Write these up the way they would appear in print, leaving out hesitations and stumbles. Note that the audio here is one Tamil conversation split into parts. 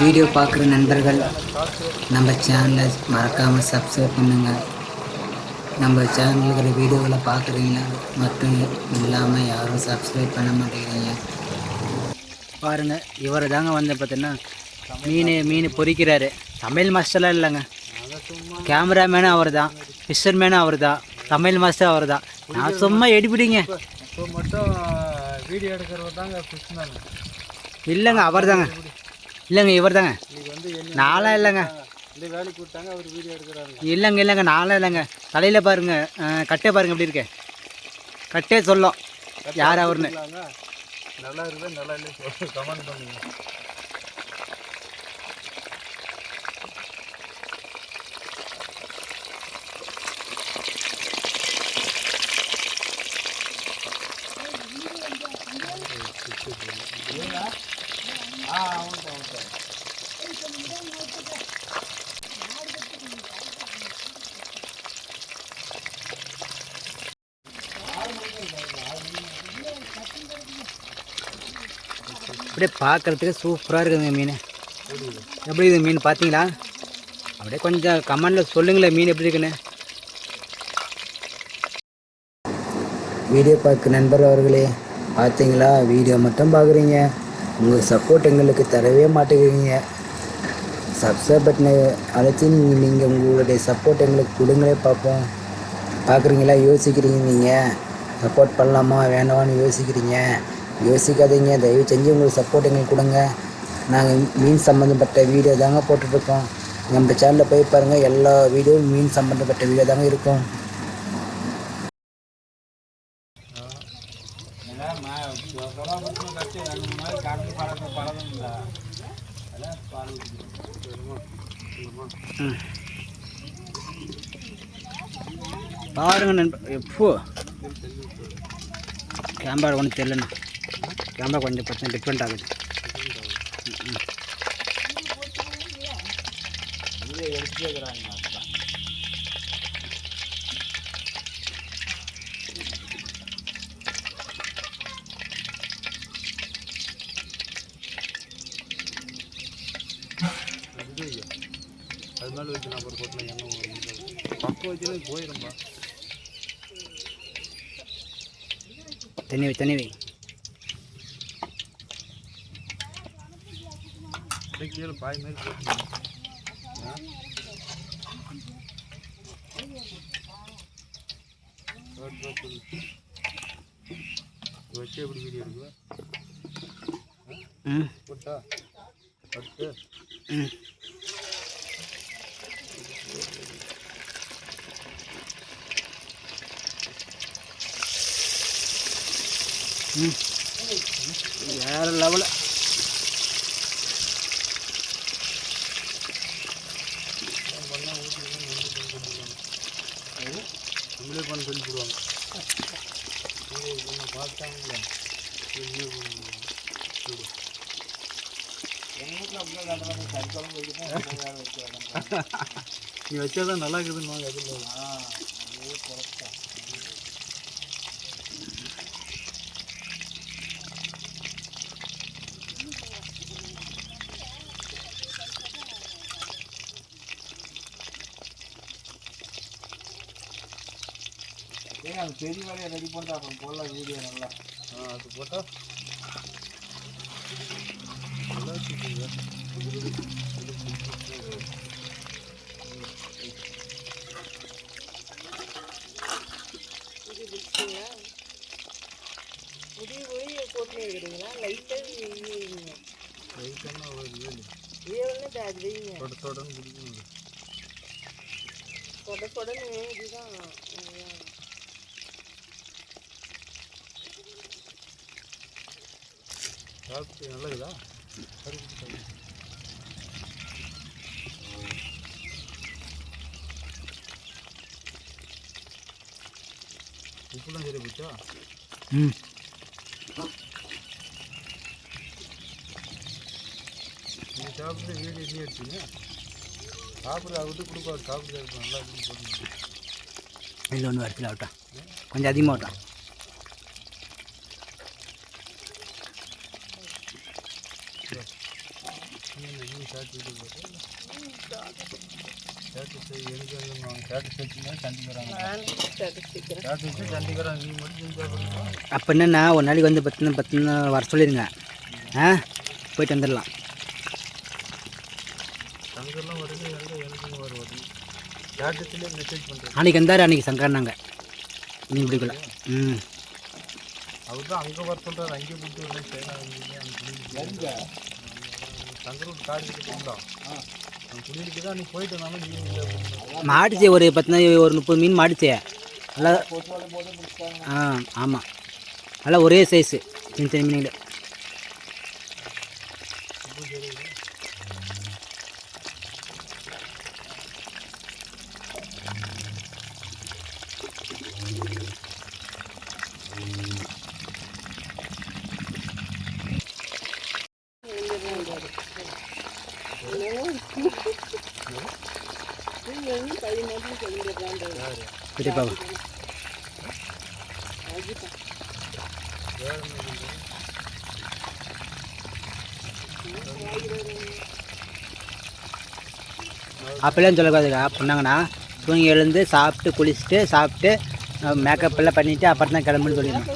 வீடியோ பார்க்குற நண்பர்கள் நம்ம சேனலை மறக்காமல் சப்ஸ்கிரைப் பண்ணுங்கள். நம்ம சேனலில் இருக்கிற வீடியோவில் பார்க்குறீங்களா மட்டும் இல்லாமல் யாரும் சப்ஸ்கிரைப் பண்ண மாட்டேங்கிறீங்க. பாருங்கள், இவர் தாங்க வந்து பார்த்தீங்கன்னா மீன் பொரிக்கிறாரு. சமையல் மாஸ்டர்லாம் இல்லைங்க, கேமராமேனும் அவர் தான், ஃபிஷர்மேனும் அவர் தான், சமையல் மாஸ்டர் அவர் தான். நான் சும்மா எடுப்பிடிங்க. இப்போ மட்டும் வீடியோ எடுக்கிறவர் தாங்க ஃபிஷ்மேன். இல்லைங்க, அவர் தாங்க. இல்லைங்க, இவர் தாங்க. நாளாக இல்லைங்க, இந்த வேலைக்கு விட்டாங்க, அவர் வீடியோ எடுக்கிறாரு. இல்லைங்க, நாளாக இல்லைங்க. தலையில் பாருங்கள், கட்டே பாருங்கள் எப்படி இருக்கு. கட்டே சொல்லும் யார் அவர்னு. நல்லா இருக்குது, நல்லா இல்லை கமெண்ட் பண்ணுங்க. அப்படியே பார்க்குறதுக்கு சூப்பராக இருக்குதுங்க மீன். எப்படி இருக்குது மீன் பார்த்தீங்களா? அப்படியே கொஞ்சம் கமெண்டில் சொல்லுங்களேன் மீன் எப்படி இருக்குன்னு. வீடியோ பார்க்க நண்பர் அவர்களே, பார்த்தீங்களா? வீடியோ மட்டும் பார்க்குறீங்க, உங்கள் சப்போர்ட் எங்களுக்கு தரவே மாட்டேங்கிறீங்க. சப்ஸ்கிரைப் பட்டனை அழைச்சி நீங்கள் உங்களுடைய சப்போர்ட் எங்களுக்கு கொடுங்களே பார்ப்போம். பார்க்குறீங்களா? யோசிக்கிறீங்க, நீங்கள் சப்போர்ட் பண்ணலாமா வேண்டாமான்னு யோசிக்கிறீங்க. யோசிக்காதீங்க, தயவு செஞ்சு உங்களுக்கு சப்போர்ட் எங்களுக்கு கொடுங்க. நாங்கள் மீன் சம்மந்தப்பட்ட வீடியோ தாங்க போட்டுட்ருக்கோம். நம்ம சேனலில் போய் பாருங்கள், எல்லா வீடியோவும் மீன் சம்மந்தப்பட்ட வீடியோ தாங்க இருக்கும். பாருங்க நண்பர், எப்போ கேமரா ஒன்றும் தெரியலண்ணா. கேமரா கொஞ்சம் பிரச்சனை டிஃப்ரெண்ட் ஆகுது. அது மேலே வைக்கலாம், அப்புறம் போட்டில் எண்ணெய் பக்கம் வச்சுன்னா போயிடும்பா. தண்ணி வை. கீழே பாய் மாதிரி போட்டு வச்சு எப்படி வீடியோ எடுக்குவா போட்டா அடுத்து வேறு லெவலில் நம்மளே பண்ண சொல்லி போடுவாங்க. பார்த்தாங்களா நீ வச்சாதான் நல்லா இருக்குதுன்னு அதில் பெரிய வேலையை ரெடி பண்ணிட்டு அப்புறம் போடலாம் வீடியோ நல்லா. அது போட்டால் நல்லதுதா. உப்புலாம் சரி போச்சா? நீங்கள் சாப்பிட்டு வீடியோ நீ எடுத்தீங்க சாப்பிட்ற விட்டு கொடுப்பாரு. சாப்பிட்டு நல்லா இருக்குன்னு சொல்லுங்க. இல்லை ஒன்று வரத்தில் ஆகட்டும், கொஞ்சம் அதிகமாகட்டும். நீ ஷார்ட் வீடியோ போட்டு ஷார்ட் எனக்கு ஷார்ட் வச்சுன்னா சண்டிக்கிறாங்க ஷார்ட் வச்சு சண்டிக்கிறாங்க நீ மட்டும் செஞ்சா பண்ணுவா. அப்போ என்னென்னா ஒரு நாளைக்கு வந்து பத்துன்னு வர சொல்லிடுங்க. போயிட்டு வந்துடலாம். சங்கர்லாம் வருது எனக்கும் வருவாது ஷார்ட்லேயே மெசேஜ் பண்ணுறேன். அன்றைக்கி வந்தார், அன்றைக்கி சங்கர்னாங்க மீன் பிடிக்கல. அவர் தான் அங்கே வர சொல்கிறார். அங்கேயே கொடுத்து செய்யலாம். சங்கரோட காடு இருந்தான் குளிருக்கு தான் நீ போயிட்டு மீன் மாடிச்சே ஒரு 30 மீன் மாடிச்சே. நல்லா ஆமாம், நல்லா ஒரே சைஸு சின்ன சின்ன மீன்கள். பெரியப்பா அப்பெல்லாம் சொல்லக்கூடாதுக்கா. பண்ணாங்கன்னா தூங்கி எழுந்து சாப்பிட்டு குளிச்சுட்டு மேக்கப் எல்லாம் பண்ணிவிட்டு அப்புறம் தான் கிளம்புன்னு சொல்லிடணும்.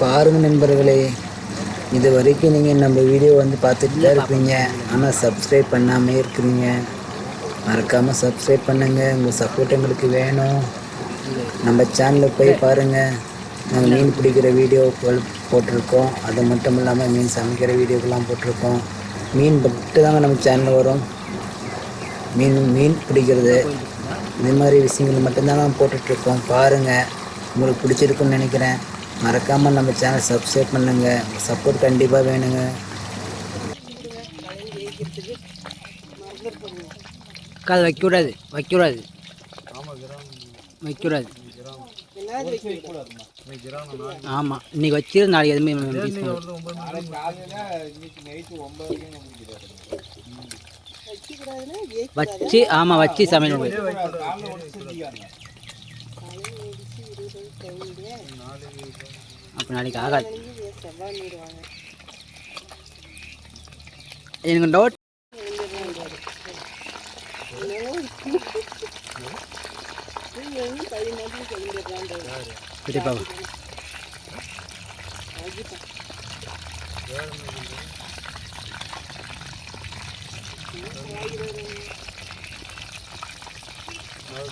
பாருங்கள் நண்பர்களே, இது வரைக்கும் நீங்கள் நம்ம வீடியோ வந்து பார்த்துட்டு தான் இருப்பீங்க. ஆனால் சப்ஸ்கிரைப் பண்ணாமல் இருக்கிறீங்க. மறக்காமல் சப்ஸ்கிரைப் பண்ணுங்கள். உங்கள் சப்போர்ட் எங்களுக்கு வேணும். நம்ம சேனலில் போய் பாருங்கள். நாங்கள் மீன் பிடிக்கிற வீடியோக்கள் போட்டிருக்கோம். அது மட்டும் இல்லாமல் மீன் சமைக்கிற வீடியோக்கெல்லாம் போட்டிருக்கோம். மீன் மட்டும் தாங்க நம்ம சேனலில் வரும். மீன் பிடிக்கிறது இந்த மாதிரி விஷயங்கள் மட்டும்தான் நான் போட்டுட்ருக்கோம். பாருங்கள், உங்களுக்கு பிடிச்சிருக்குன்னு நினைக்கிறேன். மறக்காமல் நம்ம சேனல் சப்ஸ்கிரைப் பண்ணுங்கள். சப்போர்ட் கண்டிப்பாக வேணுங்க. காது வைக்கக்கூடாது. ஆமாம், இன்றைக்கி வச்சு நாளைக்கு எதுவுமே வச்சு சமையல். அப்போ நாளைக்கு ஆகாது. எனக்கு டவுட் பெரியப்பா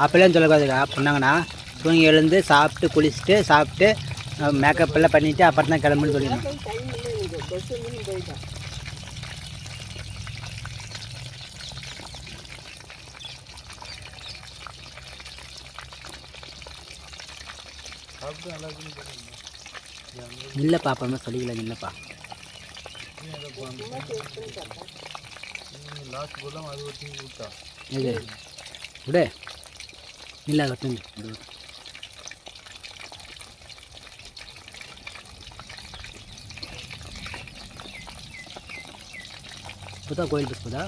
அப்பெல்லாம் சொல்லக்கூடாதுக்கா. பண்ணாங்கன்னா தூங்கி எழுந்து சாப்பிட்டு குளிச்சுட்டு மேக்கப் எல்லாம் பண்ணிவிட்டு அப்புறம் தான் கிளம்புன்னு சொல்லிடணும். இல்லைப்பா, அப்புறமா சொல்லிக்கலாம். இல்லைப்பா, இது விடு. இல்லை கட்டுங்க. இப்போதான் கோயில் பஸ் போதா?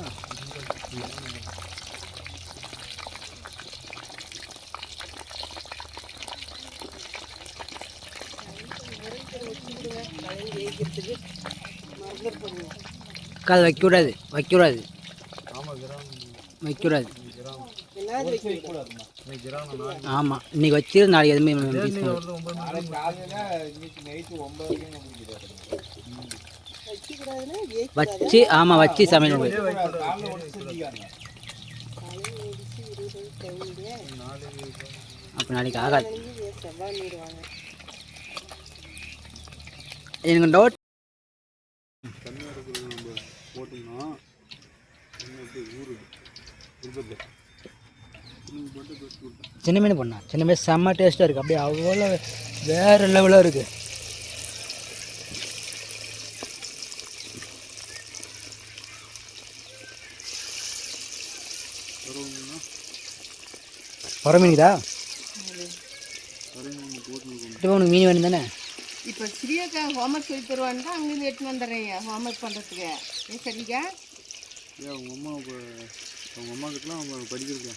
காது வைக்கக்கூடாது. ஆமாம், இன்றைக்கி வச்சு நாளைக்கு எதுவுமே வச்சு சமையல். அப்போ நாளைக்கு ஆகாது. எனக்கு டவுட் சின்ன மீன் பண்ணா. சின்ன மீன் செம்ம டேஸ்ட்டாக இருக்குது. அப்படியே அவ்வளோ வேறு லெவலாக இருக்குது. வர மீனுக்குதா? இப்போ உனக்கு மீன் வேணும் தானே? இப்போ சிறியக்கா ஹோம்ஒர்க் சொல்லி தருவான்னு தான் அங்கேருந்து எடுத்துன்னு வந்துடுறேன் ஹோம்ஒர்க் பண்ணுறதுக்கு. சரிக்கா? உங்கள் அம்மா கிட்டலாம் படிக்கிறதுக்கா